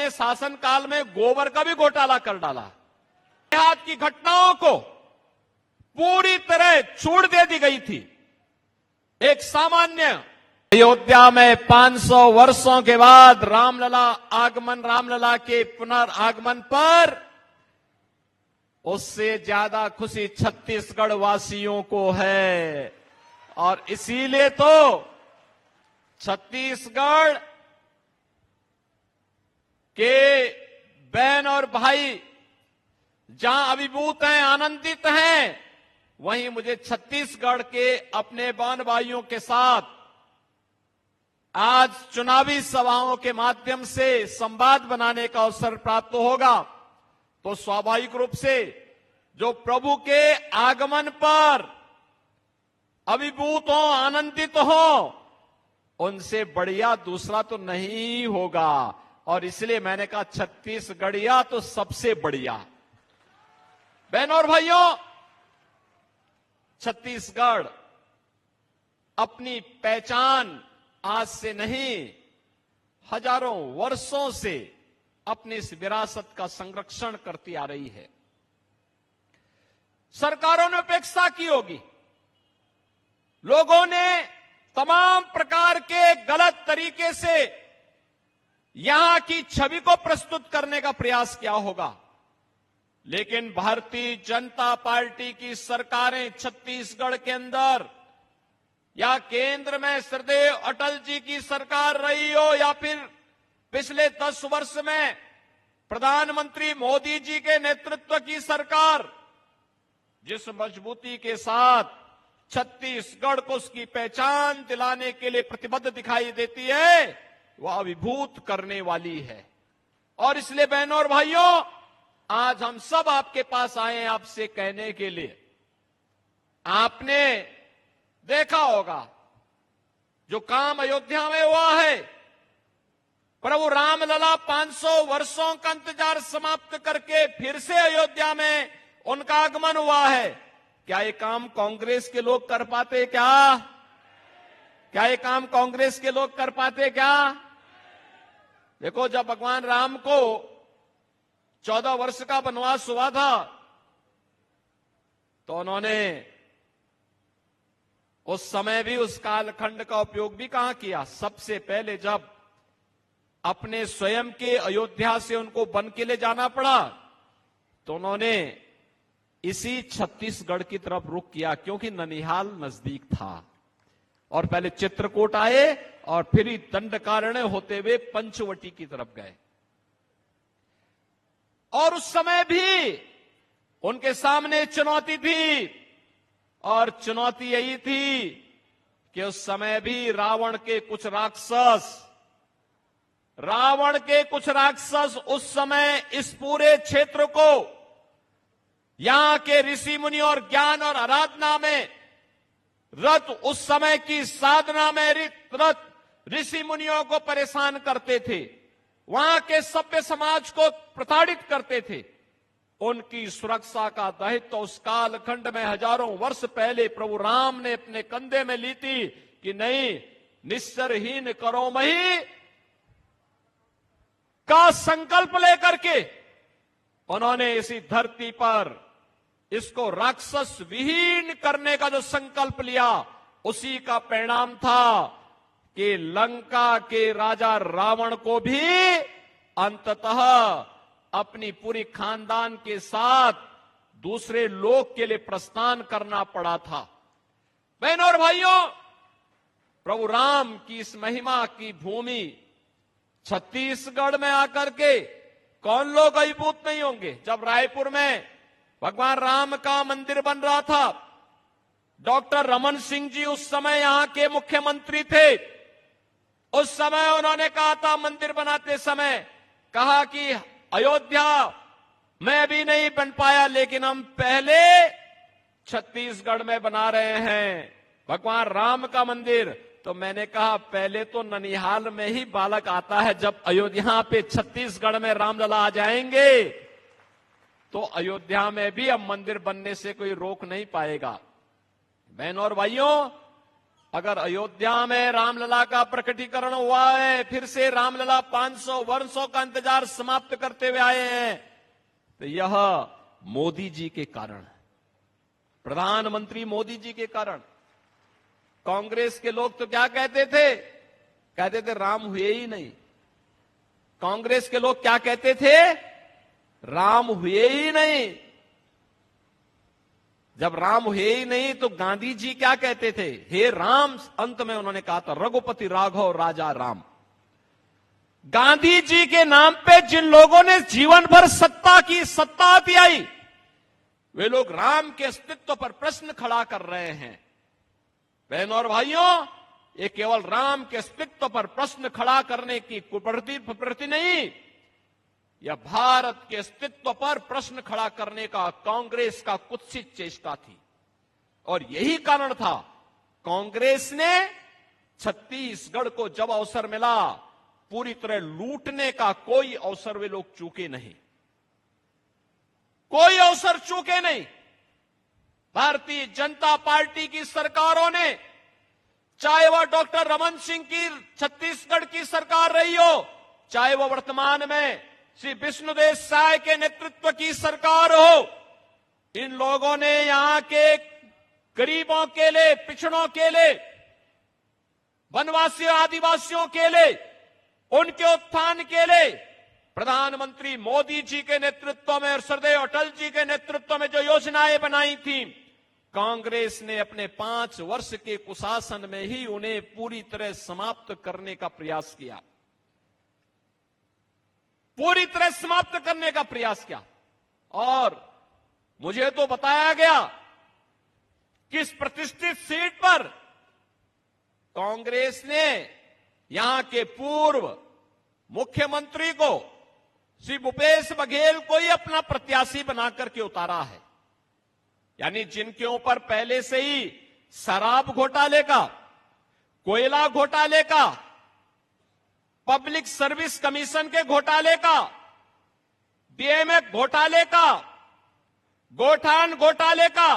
अपने शासनकाल में गोबर का भी घोटाला कर डाला। देहात की घटनाओं को पूरी तरह छूट दे दी गई थी। एक सामान्य अयोध्या में 500 वर्षों के बाद रामलला के पुनरागमन पर उससे ज्यादा खुशी छत्तीसगढ़ वासियों को है। और इसीलिए तो छत्तीसगढ़ के बहन और भाई जहां अभिभूत हैं, आनंदित हैं, वहीं मुझे छत्तीसगढ़ के अपने बहन भाइयों के साथ आज चुनावी सभाओं के माध्यम से संवाद बनाने का अवसर प्राप्त होगा। तो स्वाभाविक रूप से जो प्रभु के आगमन पर अभिभूत हो, आनंदित हो, उनसे बढ़िया दूसरा तो नहीं होगा। और इसलिए मैंने कहा छत्तीसगढ़िया तो सबसे बढ़िया। बहनों और भाइयों, छत्तीसगढ़ अपनी पहचान आज से नहीं, हजारों वर्षों से अपनी इस विरासत का संरक्षण करती आ रही है। सरकारों ने उपेक्षा की होगी, लोगों ने तमाम प्रकार के गलत तरीके से यहां की छवि को प्रस्तुत करने का प्रयास किया होगा, लेकिन भारतीय जनता पार्टी की सरकारें छत्तीसगढ़ के अंदर या केंद्र में श्रद्धेय अटल जी की सरकार रही हो या फिर पिछले 10 वर्ष में प्रधानमंत्री मोदी जी के नेतृत्व की सरकार, जिस मजबूती के साथ छत्तीसगढ़ को उसकी पहचान दिलाने के लिए प्रतिबद्ध दिखाई देती है, वह अभिभूत करने वाली है। और इसलिए बहनों और भाइयों, आज हम सब आपके पास आए हैं आपसे कहने के लिए, आपने देखा होगा जो काम अयोध्या में हुआ है, प्रभु रामलला 500 वर्षों का इंतजार समाप्त करके फिर से अयोध्या में उनका आगमन हुआ है। क्या ये काम कांग्रेस के लोग कर पाते क्या? क्या ये काम कांग्रेस के लोग कर पाते क्या? देखो, जब भगवान राम को 14 वर्ष का वनवास हुआ था तो उन्होंने उस समय भी उस कालखंड का उपयोग भी कहां किया? सबसे पहले जब अपने स्वयं के अयोध्या से उनको वन के लिए जाना पड़ा तो उन्होंने इसी छत्तीसगढ़ की तरफ रुख किया, क्योंकि ननिहाल नजदीक था। और पहले चित्रकूट आए और फिर ही दंडकारण्य होते हुए पंचवटी की तरफ गए। और उस समय भी उनके सामने चुनौती थी, और चुनौती यही थी कि उस समय भी रावण के कुछ राक्षस उस समय इस पूरे क्षेत्र को, यहां के ऋषि मुनि और ज्ञान और आराधना में रत, उस समय की साधना में रत ऋषि मुनियों को परेशान करते थे, वहां के सभ्य समाज को प्रताड़ित करते थे। उनकी सुरक्षा का दायित्व उस कालखंड में हजारों वर्ष पहले प्रभु राम ने अपने कंधे में ली थी कि नहीं, निस्सरहीन करो मही का संकल्प लेकर के उन्होंने इसी धरती पर इसको राक्षस विहीन करने का जो संकल्प लिया, उसी का परिणाम था कि लंका के राजा रावण को भी अंततः अपनी पूरी खानदान के साथ दूसरे लोक के लिए प्रस्थान करना पड़ा था। बहनों और भाइयों, प्रभु राम की इस महिमा की भूमि छत्तीसगढ़ में आकर के कौन लोग अभिभूत नहीं होंगे? जब रायपुर में भगवान राम का मंदिर बन रहा था, डॉक्टर रमन सिंह जी उस समय यहां के मुख्यमंत्री थे। उस समय उन्होंने कहा था, मंदिर बनाते समय कहा कि अयोध्या में भी नहीं बन पाया, लेकिन हम पहले छत्तीसगढ़ में बना रहे हैं भगवान राम का मंदिर। तो मैंने कहा, पहले तो ननिहाल में ही बालक आता है, जब अयोध्या पे छत्तीसगढ़ में रामलला आ जाएंगे तो अयोध्या में भी अब मंदिर बनने से कोई रोक नहीं पाएगा। बहनों और भाइयों, अगर अयोध्या में रामलला का प्रकटीकरण हुआ है, फिर से रामलला 500 वर्षों का इंतजार समाप्त करते हुए आए हैं, तो यह मोदी जी के कारण, प्रधानमंत्री मोदी जी के कारण। कांग्रेस के लोग तो क्या कहते थे? कहते थे राम हुए ही नहीं। कांग्रेस के लोग क्या कहते थे? राम हुए ही नहीं। जब राम हुए ही नहीं तो गांधी जी क्या कहते थे? हे राम, अंत में उन्होंने कहा था रघुपति राघव राजा राम। गांधी जी के नाम पे जिन लोगों ने जीवन भर सत्ता आई, वे लोग राम के अस्तित्व पर प्रश्न खड़ा कर रहे हैं। बहनों और भाइयों, ये केवल राम के अस्तित्व पर प्रश्न खड़ा करने की कुप्रवृत्ति नहीं, यह भारत के अस्तित्व पर प्रश्न खड़ा करने का कांग्रेस का कुत्सित चेष्टा थी। और यही कारण था कांग्रेस ने छत्तीसगढ़ को जब अवसर मिला, पूरी तरह लूटने का कोई अवसर वे लोग चूके नहीं, कोई अवसर चूके नहीं। भारतीय जनता पार्टी की सरकारों ने, चाहे वह डॉक्टर रमन सिंह की छत्तीसगढ़ की सरकार रही हो, चाहे वह वर्तमान में श्री विष्णुदेव साय के नेतृत्व की सरकार हो, इन लोगों ने यहां के गरीबों के लिए, पिछड़ों के लिए, वनवासियों आदिवासियों के लिए, उनके उत्थान के लिए प्रधानमंत्री मोदी जी के नेतृत्व में और श्रद्धेय अटल जी के नेतृत्व में जो योजनाएं बनाई थी, कांग्रेस ने अपने 5 वर्ष के कुशासन में ही उन्हें पूरी तरह समाप्त करने का प्रयास किया, पूरी तरह समाप्त करने का प्रयास किया। और मुझे तो बताया गया कि इस प्रतिष्ठित सीट पर कांग्रेस ने यहां के पूर्व मुख्यमंत्री को, श्री भूपेश बघेल को ही अपना प्रत्याशी बनाकर के उतारा है। यानी जिनके ऊपर पहले से ही शराब घोटाले का, कोयला घोटाले का, पब्लिक सर्विस कमीशन के घोटाले का, डीएमएफ घोटाले का, गोठान घोटाले का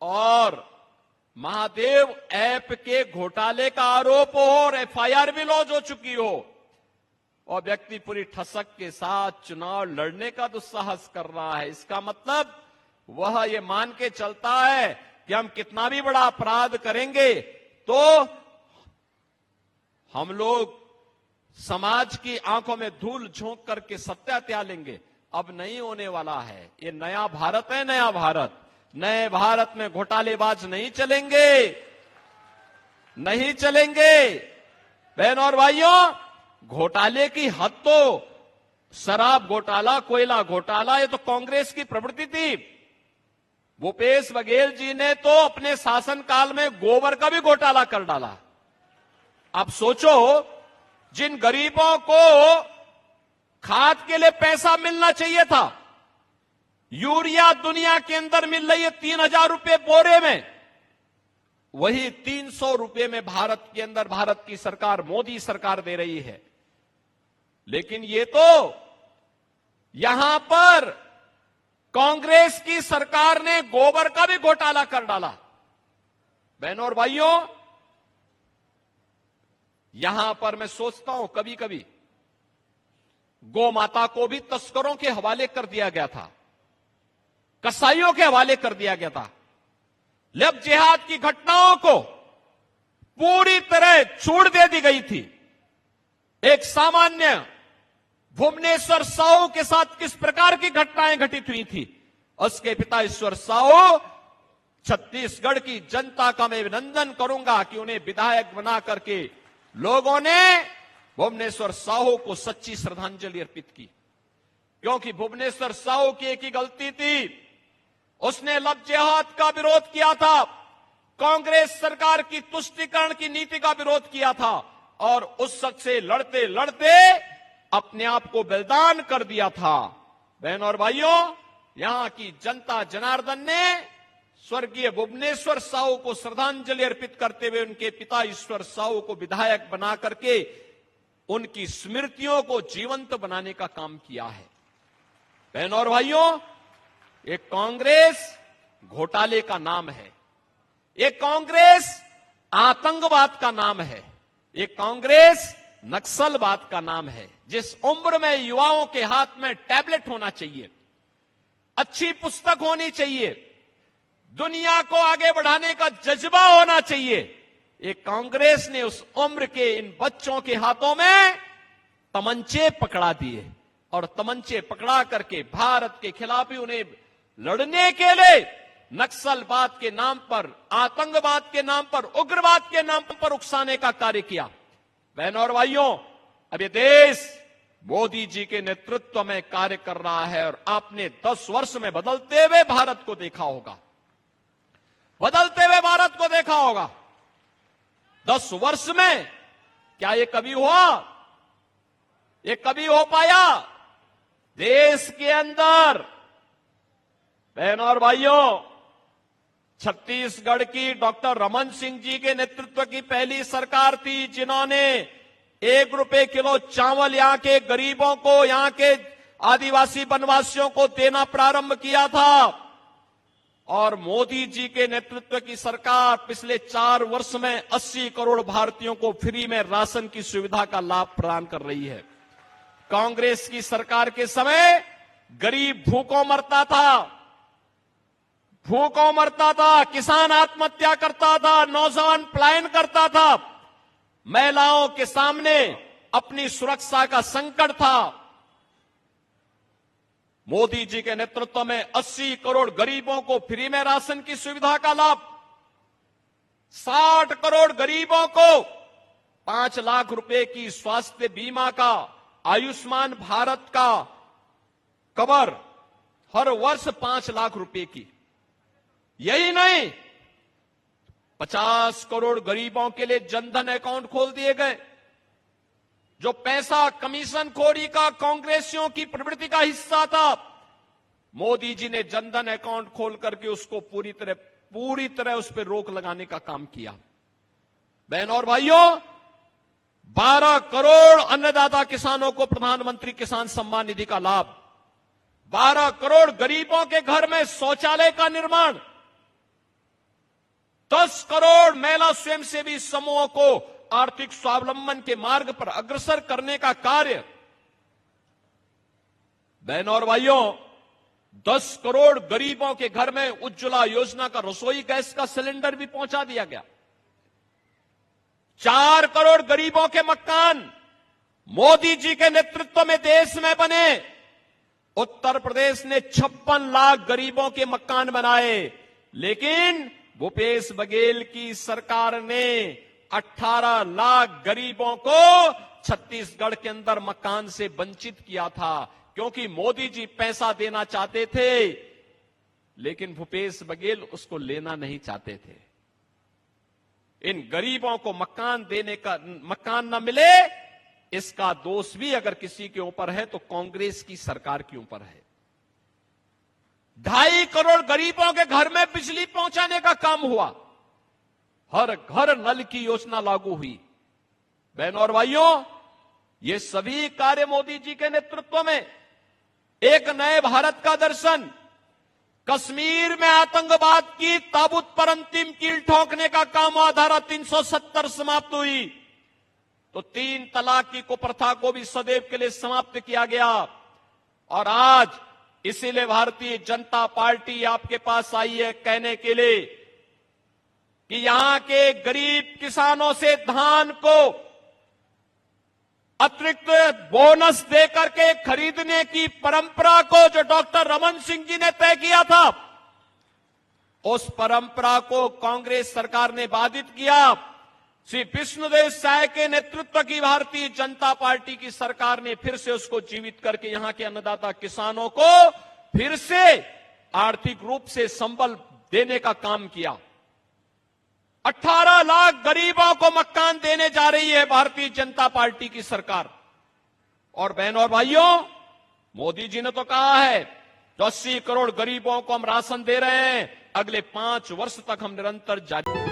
और महादेव ऐप के घोटाले का आरोप हो और एफआईआर भी लॉन्च हो चुकी हो, और व्यक्ति पूरी ठसक के साथ चुनाव लड़ने का दुस्साहस कर रहा है, इसका मतलब वह ये मान के चलता है कि हम कितना भी बड़ा अपराध करेंगे तो हम लोग समाज की आंखों में धूल झोंक करके सत्या त्याग लेंगे। अब नहीं होने वाला है। ये नया भारत है, नया भारत। नए भारत में घोटालेबाज नहीं चलेंगे, नहीं चलेंगे। बहनों और भाइयों, घोटाले की हद तो शराब घोटाला, कोयला घोटाला, ये तो कांग्रेस की प्रवृत्ति थी। भूपेश बघेल जी ने तो अपने शासनकाल में गोबर का भी घोटाला कर डाला। अब सोचो, जिन गरीबों को खाद के लिए पैसा मिलना चाहिए था, यूरिया दुनिया के अंदर मिल रही है 3000 रुपए बोरे में, वही 300 रुपए में भारत के अंदर भारत की सरकार, मोदी सरकार दे रही है। लेकिन ये तो यहां पर कांग्रेस की सरकार ने गोबर का भी घोटाला कर डाला। बहनों और भाइयों, यहां पर मैं सोचता हूं कभी कभी गौ माता को भी तस्करों के हवाले कर दिया गया था, कसाईयों के हवाले कर दिया गया था। लब जिहाद की घटनाओं को पूरी तरह छूट दे दी गई थी। एक सामान्य भुवनेश्वर साहू के साथ किस प्रकार की घटनाएं घटित हुई थी, उसके पिता ईश्वर साहू, छत्तीसगढ़ की जनता का मैं अभिनंदन करूंगा कि उन्हें विधायक बना करके लोगों ने भुवनेश्वर साहू को सच्ची श्रद्धांजलि अर्पित की। क्योंकि भुवनेश्वर साहू की एक ही गलती थी, उसने लब जिहाद का विरोध किया था, कांग्रेस सरकार की तुष्टीकरण की नीति का विरोध किया था, और उस शख्स से लड़ते लड़ते अपने आप को बलिदान कर दिया था। बहनों और भाइयों, यहां की जनता जनार्दन ने स्वर्गीय भुवनेश्वर साहू को श्रद्धांजलि अर्पित करते हुए उनके पिता ईश्वर साहू को विधायक बना करके उनकी स्मृतियों को जीवंत बनाने का काम किया है। बहनों और भाइयों, ये कांग्रेस घोटाले का नाम है। ये कांग्रेस आतंकवाद का नाम है, ये कांग्रेस नक्सलवाद का नाम है। जिस उम्र में युवाओं के हाथ में टैबलेट होना चाहिए, अच्छी पुस्तक होनी चाहिए, दुनिया को आगे बढ़ाने का जज्बा होना चाहिए, ये कांग्रेस ने उस उम्र के इन बच्चों के हाथों में तमंचे पकड़ा दिए और तमंचे पकड़ा करके भारत के खिलाफ ही उन्हें लड़ने के लिए नक्सलवाद के नाम पर, आतंकवाद के नाम पर, उग्रवाद के नाम पर उकसाने का कार्य किया। बहनों और भाइयों, अब ये देश मोदी जी के नेतृत्व में कार्य कर रहा है और आपने 10 वर्ष में बदलते हुए भारत को देखा होगा, बदलते हुए भारत को देखा होगा। 10 वर्ष में क्या ये कभी हुआ? ये कभी हो पाया? देश के अंदर बहनों और भाइयों, छत्तीसगढ़ की डॉक्टर रमन सिंह जी के नेतृत्व की पहली सरकार थी जिन्होंने 1 रुपए किलो चावल यहां के गरीबों को, यहां के आदिवासी वनवासियों को देना प्रारंभ किया था। और मोदी जी के नेतृत्व की सरकार पिछले 4 वर्ष में 80 करोड़ भारतीयों को फ्री में राशन की सुविधा का लाभ प्रदान कर रही है। कांग्रेस की सरकार के समय गरीब भूखों मरता था, किसान आत्महत्या करता था, नौजवान पलायन करता था, महिलाओं के सामने अपनी सुरक्षा का संकट था। मोदी जी के नेतृत्व में 80 करोड़ गरीबों को फ्री में राशन की सुविधा का लाभ, 60 करोड़ गरीबों को 5 लाख रुपए की स्वास्थ्य बीमा का, आयुष्मान भारत का कवर, हर वर्ष 5 लाख रुपए की। यही नहीं, 50 करोड़ गरीबों के लिए जनधन अकाउंट खोल दिए गए। जो पैसा कमीशन खोरी का कांग्रेसियों की प्रवृत्ति का हिस्सा था, मोदी जी ने जनधन अकाउंट खोल करके उसको पूरी तरह उस पर रोक लगाने का काम किया। बहनों और भाइयों, 12 करोड़ अन्नदाता किसानों को प्रधानमंत्री किसान सम्मान निधि का लाभ, 12 करोड़ गरीबों के घर में शौचालय का निर्माण, 10 करोड़ महिला स्वयंसेवी समूहों को आर्थिक स्वावलंबन के मार्ग पर अग्रसर करने का कार्य। बहनों और भाइयों, 10 करोड़ गरीबों के घर में उज्ज्वला योजना का रसोई गैस का सिलेंडर भी पहुंचा दिया गया। 4 करोड़ गरीबों के मकान मोदी जी के नेतृत्व में देश में बने। उत्तर प्रदेश ने 56 लाख गरीबों के मकान बनाए, लेकिन भूपेश बघेल की सरकार ने 18 लाख गरीबों को छत्तीसगढ़ के अंदर मकान से वंचित किया था, क्योंकि मोदी जी पैसा देना चाहते थे, लेकिन भूपेश बघेल उसको लेना नहीं चाहते थे। इन गरीबों को मकान न मिले, इसका दोष भी अगर किसी के ऊपर है तो कांग्रेस की सरकार के ऊपर है। 2.5 करोड़ गरीबों के घर में बिजली पहुंचाने का काम हुआ, हर घर नल की योजना लागू हुई। बहनों और भाइयों, ये सभी कार्य मोदी जी के नेतृत्व में एक नए भारत का दर्शन, कश्मीर में आतंकवाद की ताबूत पर अंतिम कील ठोकने का काम हुआ, धारा 370 समाप्त हुई, तो 3 तलाक की कुप्रथा को भी सदैव के लिए समाप्त किया गया। और आज इसीलिए भारतीय जनता पार्टी आपके पास आई है कहने के लिए कि यहां के गरीब किसानों से धान को अतिरिक्त बोनस देकर के खरीदने की परंपरा को जो डॉक्टर रमन सिंह जी ने तय किया था, उस परंपरा को कांग्रेस सरकार ने बाधित किया। श्री विष्णुदेव साय के नेतृत्व की भारतीय जनता पार्टी की सरकार ने फिर से उसको जीवित करके यहां के अन्नदाता किसानों को फिर से आर्थिक रूप से संबल देने का काम किया। 18 लाख गरीबों को मकान देने जा रही है भारतीय जनता पार्टी की सरकार। और बहनों और भाइयों, मोदी जी ने तो कहा है तो 80 करोड़ गरीबों को हम राशन दे रहे हैं, अगले 5 वर्ष तक हम निरंतर जारी